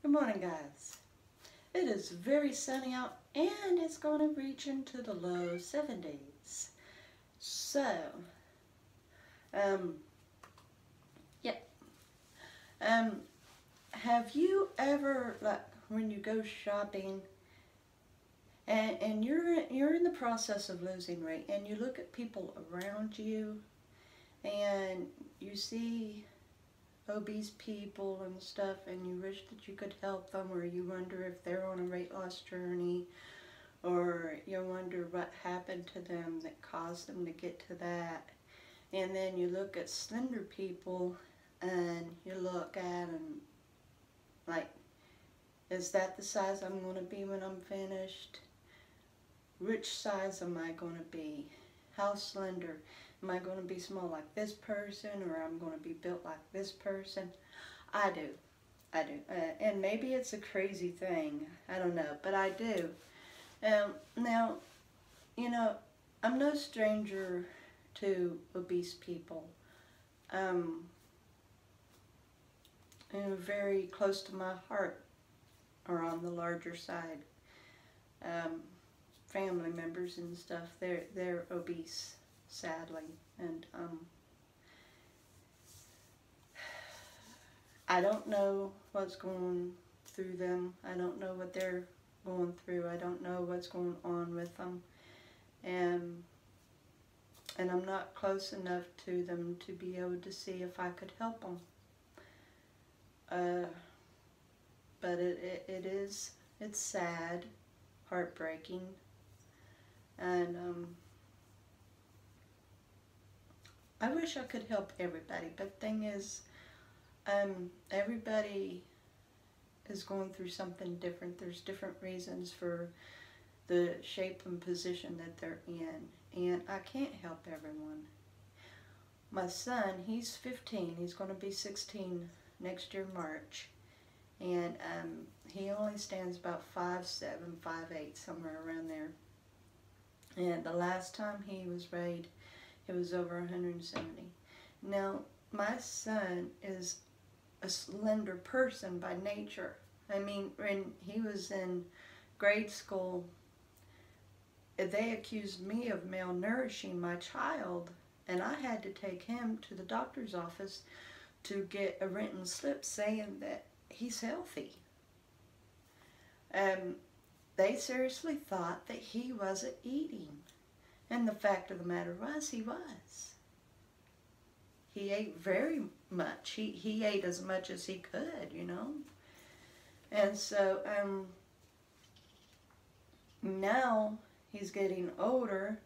Good morning, guys. It is very sunny out and it's going to reach into the low 70s. So, um, yeah. Um, have you ever, like, when you go shopping and you're in the process of losing weight and you look at people around you and you see obese people and stuff and you wish that you could help them, or you wonder if they're on a weight loss journey, or you wonder what happened to them that caused them to get to that. And then you look at slender people and you look at them like, is that the size I'm going to be when I'm finished? Which size am I going to be? How slender? Am I going to be small like this person, or I'm going to be built like this person? I do. And maybe it's a crazy thing. I don't know, but I do. Now, you know, I'm no stranger to obese people. And very close to my heart are on the larger side. Family members and stuff, they're obese, sadly, and I don't know what's going through them. I don't know what they're going through. I don't know what's going on with them, and I'm not close enough to them to be able to see if I could help them. But it's sad, heartbreaking, and I wish I could help everybody, but the thing is, everybody is going through something different. There's different reasons for the shape and position that they're in, and I can't help everyone. My son, he's 15, he's going to be 16 next year, March, and he only stands about 5'7", 5'8", somewhere around there. And the last time he was weighed, it was over 170. Now, my son is a slender person by nature. I mean, when he was in grade school, they accused me of malnourishing my child, and I had to take him to the doctor's office to get a written slip saying that he's healthy. They seriously thought that he wasn't eating. And the fact of the matter was, he was. He ate very much. He ate as much as he could, you know. And so, now he's getting older,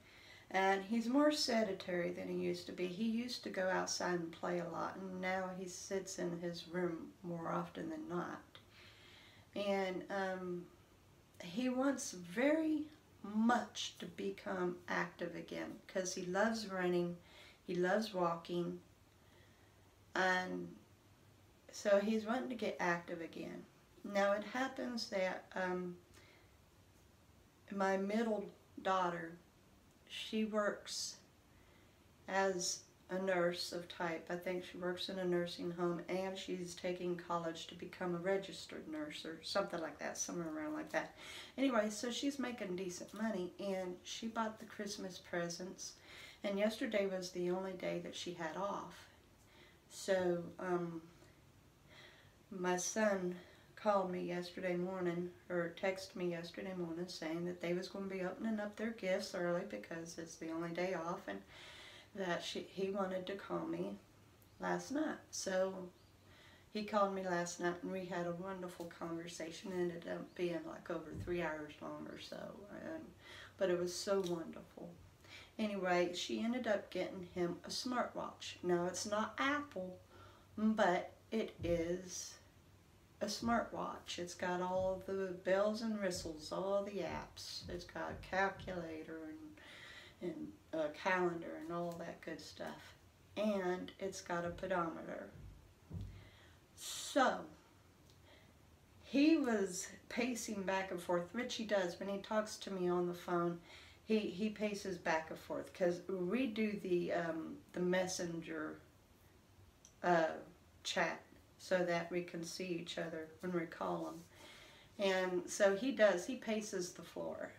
and he's more sedentary than he used to be. He used to go outside and play a lot, and now he sits in his room more often than not. And he wants very much to become active again, because he loves running, he loves walking, and so he's wanting to get active again. Now it happens that my middle daughter, she works as a nurse of type. I think she works in a nursing home, and she's taking college to become a registered nurse or something like that, somewhere around like that. Anyway, so she's making decent money, and she bought the Christmas presents, and yesterday was the only day that she had off. So my son called me yesterday morning, or texted me yesterday morning, saying that they was going to be opening up their gifts early because it's the only day off, and that he wanted to call me last night. So he called me last night, and we had a wonderful conversation. It ended up being like over 3 hours long or so, but it was so wonderful. Anyway, she ended up getting him a smartwatch. Now, it's not Apple, but it is a smartwatch. It's got all the bells and whistles, all the apps. It's got a calculator and a calendar and all that good stuff. And it's got a pedometer. So, he was pacing back and forth, which he does when he talks to me on the phone. He paces back and forth, because we do the messenger chat. so that we can see each other when we call him. And so he does, he paces the floor.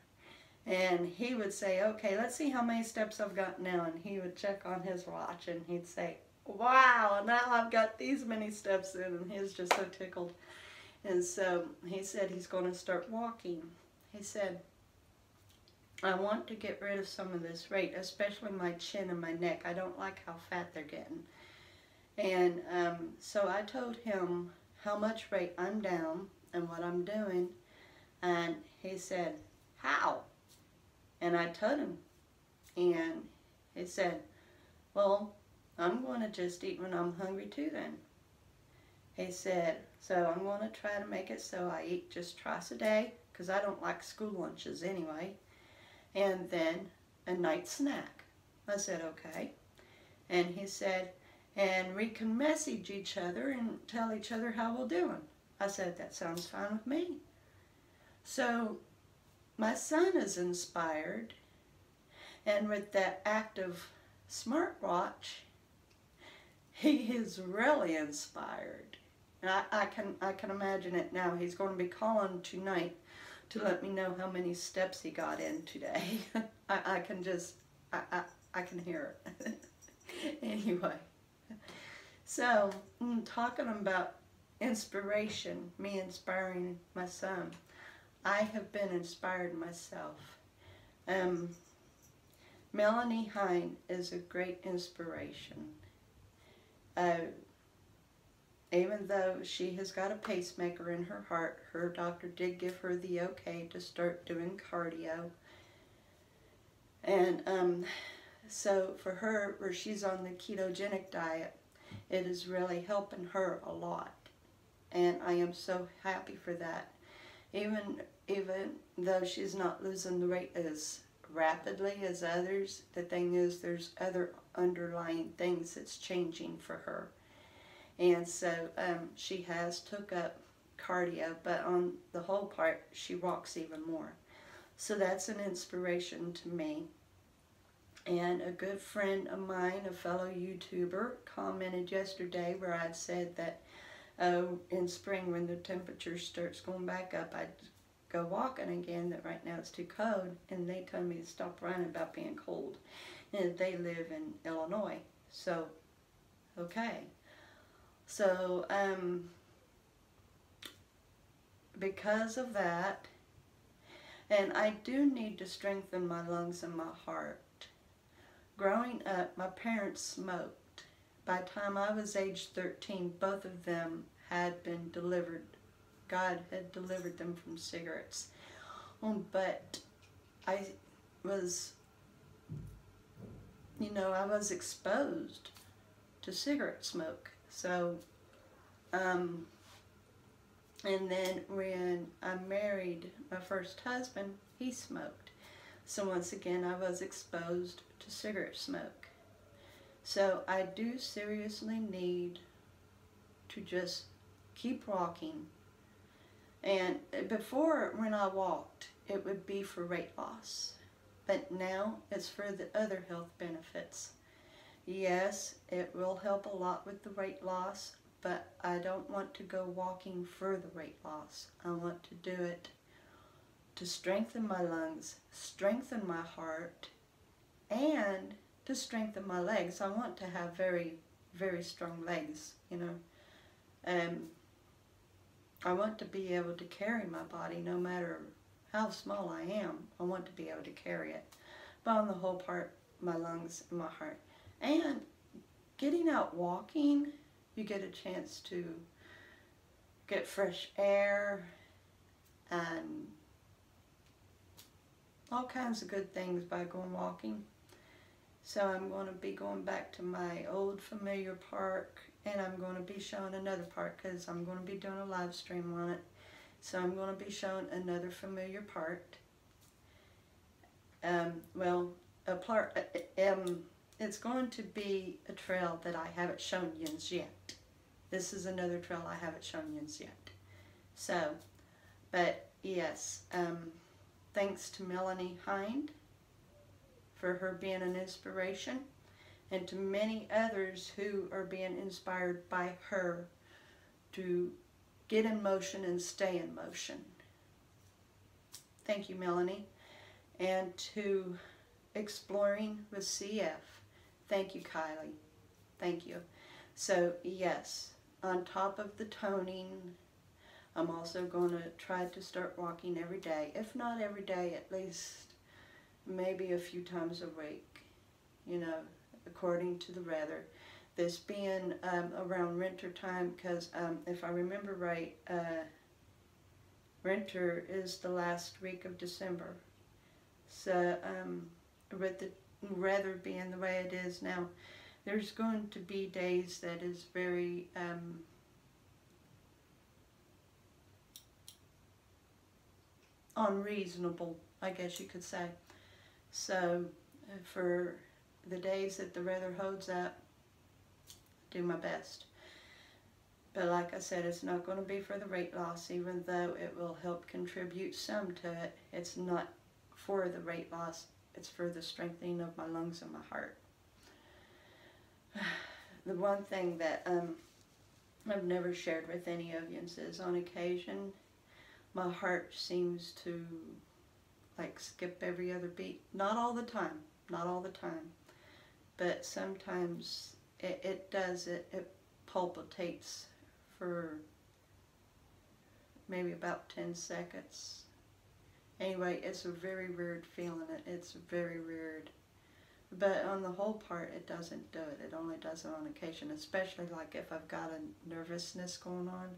And he would say, okay, let's see how many steps I've got now. And he would check on his watch and he'd say, wow, now I've got these many steps in. And he was just so tickled. And so he said he's going to start walking. He said, I want to get rid of some of this weight, especially my chin and my neck. I don't like how fat they're getting. And so I told him how much weight I'm down and what I'm doing. And he said, how? And I told him. And he said, well, I'm going to just eat when I'm hungry too then. He said, so I'm going to try to make it so I eat just twice a day, because I don't like school lunches anyway. And then a night snack. I said, okay. And he said, and we can message each other and tell each other how we're doing. I said, that sounds fine with me. So my son is inspired, and with that active smartwatch, he is really inspired. And I can imagine it now. He's going to be calling tonight to let me know how many steps he got in today. I can hear it. Anyway, so talking about inspiration, me inspiring my son, I have been inspired myself. Melanie Hine is a great inspiration. Even though she has got a pacemaker in her heart, her doctor did give her the okay to start doing cardio. And so for her, where she's on the ketogenic diet, it is really helping her a lot. And I am so happy for that. Even though she's not losing the weight as rapidly as others, the thing is there's other underlying things that's changing for her. And so she has took up cardio, but on the whole part, she walks even more. So that's an inspiration to me. And a good friend of mine, a fellow YouTuber, commented yesterday where I'd said that in spring when the temperature starts going back up, I'd go walking again, that right now it's too cold, and they told me to stop running about being cold. And they live in Illinois, so okay. So because of that, and I do need to strengthen my lungs and my heart. Growing up, my parents smoked. By the time I was age 13, both of them had been delivered. God had delivered them from cigarettes. But I was, I was exposed to cigarette smoke. So, and then when I married my first husband, he smoked. So once again, I was exposed to cigarette smoke. So I do seriously need to just keep walking. And before, when I walked, it would be for weight loss. But now it's for the other health benefits. Yes, it will help a lot with the weight loss, but I don't want to go walking for the weight loss. I want to do it to strengthen my lungs, strengthen my heart, and to strengthen my legs. I want to have very, very strong legs, I want to be able to carry my body no matter how small I am. I want to be able to carry it. But on the whole part, my lungs and my heart. And getting out walking, you get a chance to get fresh air and all kinds of good things by going walking. So I'm going to be going back to my old familiar park, and I'm going to be showing another park because I'm going to be doing a live stream on it. So I'm going to be showing another familiar park. It's going to be a trail that I haven't shown you yet. This is another trail I haven't shown you yet. So, but yes, thanks to Melanie Hine for her being an inspiration, and to many others who are being inspired by her to get in motion and stay in motion. Thank you, Melanie. And to Exploring with CF. Thank you, Kylie. Thank you. So, yes, on top of the toning, I'm also going to try to start walking every day. If not every day, at least maybe a few times a week, you know, according to the weather. This being around winter time, because if I remember right, winter is the last week of December. So, with the weather being the way it is now, there's going to be days that is very unreasonable, I guess you could say. So for the days that the weather holds up, do my best. But like I said, it's not going to be for the weight loss, even though it will help contribute some to it. It's not for the weight loss, it's for the strengthening of my lungs and my heart. The one thing that I've never shared with any of you is on occasion, my heart seems to like skip every other beat. Not all the time, not all the time, but sometimes it does. It palpitates for maybe about 10 seconds. Anyway, it's a very weird feeling. It's very weird. But on the whole part, it doesn't do it. It only does it on occasion, especially like if I've got a nervousness going on.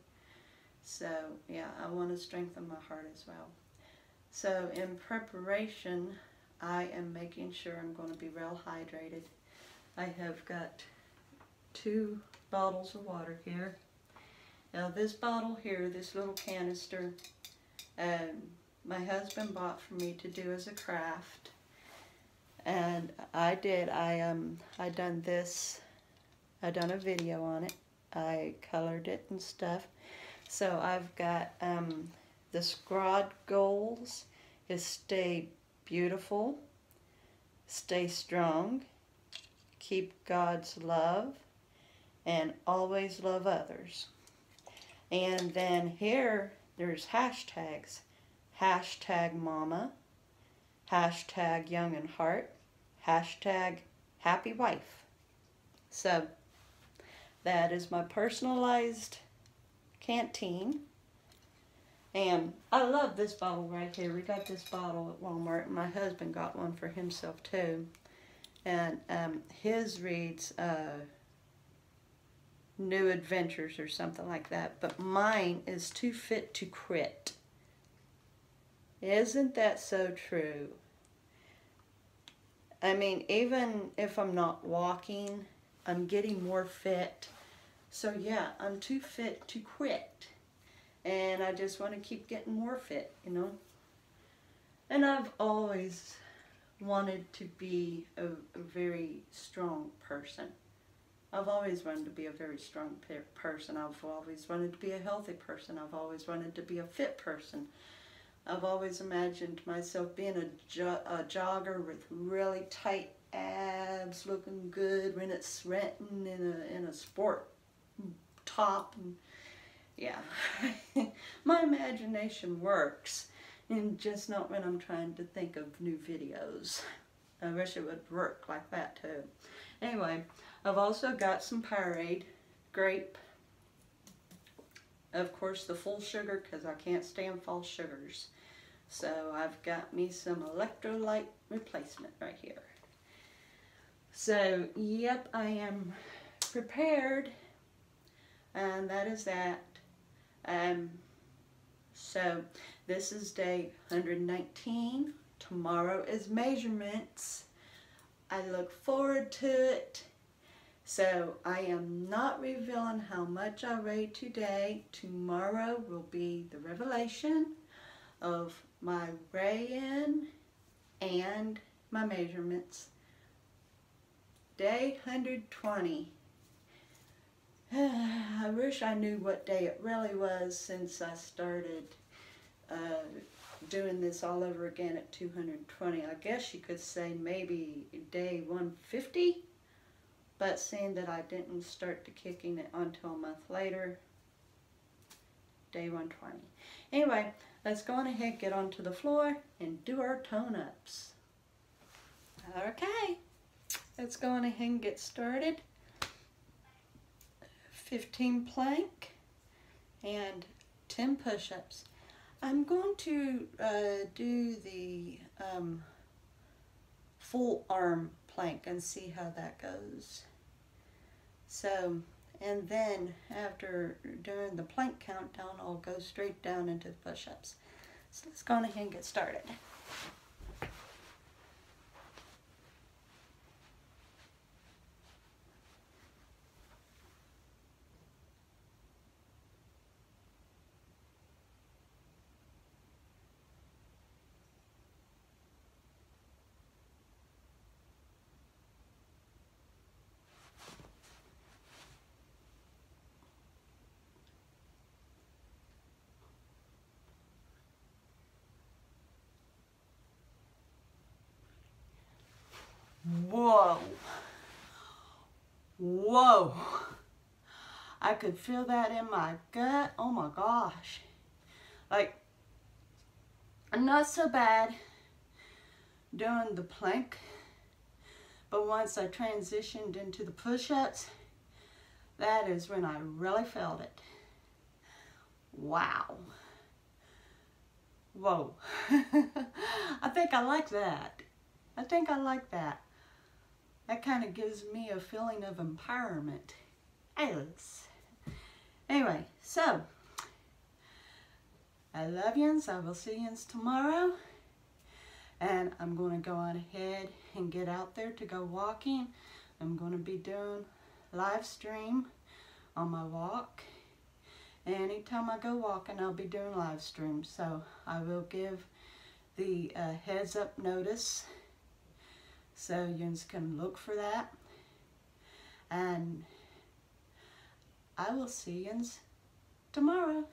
So, yeah, I want to strengthen my heart as well. So, in preparation, I am making sure I'm going to be well hydrated. I have got 2 bottles of water here. Now, this bottle here, this little canister, my husband bought for me to do as a craft. And I did. I done this. I done a video on it. I colored it and stuff. So I've got the Scrod goals is stay beautiful, stay strong, keep God's love, and always love others. And then here there's hashtags. Hashtag mama, hashtag young in heart, hashtag happy wife. So that is my personalized canteen. And I love this bottle right here. We got this bottle at Walmart, and my husband got one for himself too. And his reads New Adventures or something like that. But mine is Too Fit to Quit. Isn't that so true? I mean, even if I'm not walking, I'm getting more fit. So yeah, I'm too fit to quit. And I just want to keep getting more fit, you know. And I've always wanted to be a very strong person. I've always wanted to be a very strong person. I've always wanted to be a healthy person. I've always wanted to be a fit person. I've always imagined myself being a jogger with really tight abs, looking good when it's sweating in a sport top. And yeah, my imagination works, and just not when I'm trying to think of new videos. I wish it would work like that too. Anyway, I've also got some Powerade grape. Of course, the full sugar, because I can't stand false sugars. So I've got me some electrolyte replacement right here. So, yep, I am prepared. And that is that. So, this is day 119. Tomorrow is measurements. I look forward to it. So, I am not revealing how much I weigh today. Tomorrow will be the revelation of my weigh-in and my measurements. Day 120. I wish I knew what day it really was, since I started doing this all over again at 220. I guess you could say maybe day 150, but seeing that I didn't start the kicking it until a month later, day 120. Anyway, let's go on ahead, get onto the floor, and do our tone-ups. Okay, let's go on ahead and get started. 15 plank and 10 push-ups. I'm going to do the full arm plank and see how that goes. So, and then after doing the plank countdown, I'll go straight down into the push-ups. So let's go on ahead and get started. Whoa. Whoa. I could feel that in my gut. Oh my gosh. Like, not so bad doing the plank, but once I transitioned into the push-ups, that is when I really felt it. Wow. Whoa. I think I like that. I think I like that. That kind of gives me a feeling of empowerment. Alice. Anyway, so I love yous. I will see yous tomorrow. And I'm going to go on ahead and get out there to go walking. I'm going to be doing live stream on my walk. Anytime I go walking, I'll be doing live stream. So I will give the heads up notice so you can look for that. And I will see you tomorrow.